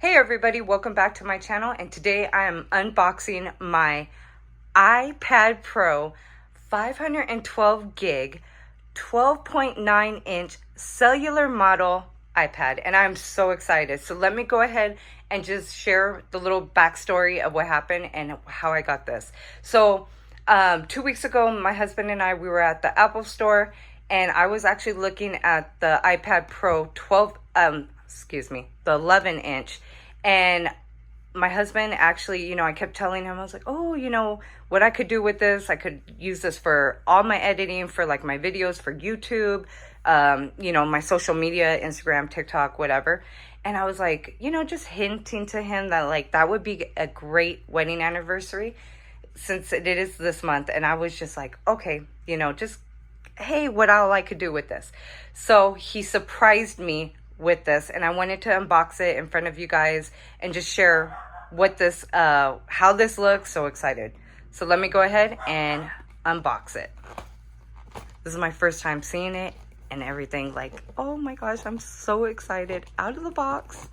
Hey everybody, welcome back to my channel, and today I am unboxing my iPad Pro 512 gig 12.9 inch cellular model iPad, and I'm so excited. So let me go ahead and just share the little backstory of what happened and how I got this. So 2 weeks ago, my husband and I, we were at the Apple store, and I was actually looking at the iPad Pro the 11 inch. And my husband actually, I kept telling him, I was like, oh, what I could do with this, I could use this for all my editing, for like my videos for YouTube, my social media, Instagram, TikTok, whatever. And I was like, just hinting to him that like that would be a great wedding anniversary since it is this month. And I was just like, okay, just, hey, what all I could do with this. So he surprised me with this, and I wanted to unbox it in front of you guys and just share what this how this looks. So excited. So let me go ahead and unbox it. This is my first time seeing it and everything. Like, oh my gosh, I'm so excited. Out of the box.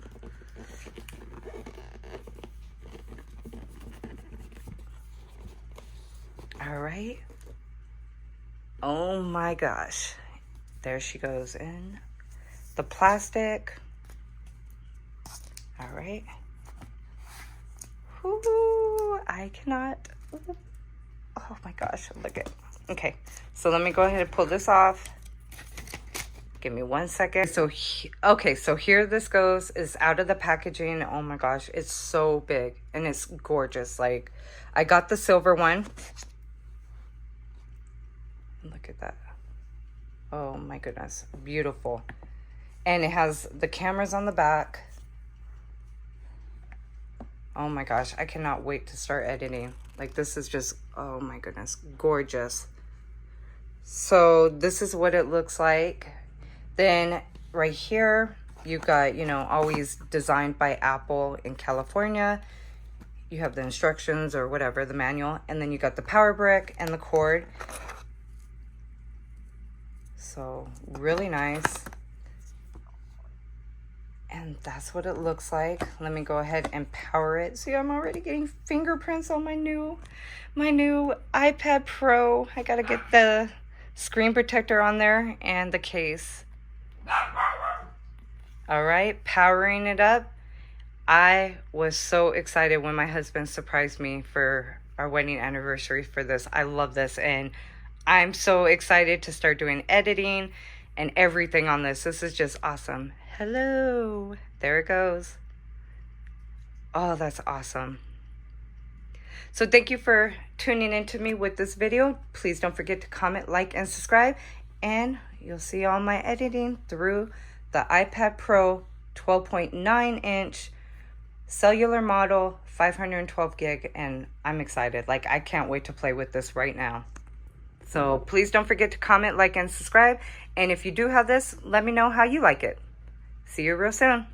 All right. Oh my gosh, there she goes in the plastic. All right. Ooh, I cannot. Ooh. Oh my gosh, look at. Okay, so let me go ahead and pull this off. Give me 1 second. So so here this goes, is out of the packaging. Oh my gosh, it's so big and it's gorgeous. Like, I got the silver one. Look at that. Oh my goodness, beautiful. And it has the cameras on the back. Oh my gosh, I cannot wait to start editing. Like, this is just, oh my goodness, gorgeous. So this is what it looks like. Then right here, you got, always designed by Apple in California. You have the instructions or whatever, the manual. And then you got the power brick and the cord. So really nice. And that's what it looks like. Let me go ahead and power it. See, I'm already getting fingerprints on my new iPad Pro. I gotta get the screen protector on there and the case. All right, powering it up. I was so excited when my husband surprised me for our wedding anniversary for this. I love this, and I'm so excited to start doing editing and everything on this. This is just awesome. Hello, there it goes. Oh, that's awesome. So thank you for tuning in to me with this video. Please don't forget to comment, like, and subscribe, and you'll see all my editing through the iPad Pro 12.9 inch cellular model 512 gig, and I'm excited. Like, I can't wait to play with this right now. So please don't forget to comment, like, and subscribe. And if you do have this, let me know how you like it. See you real soon.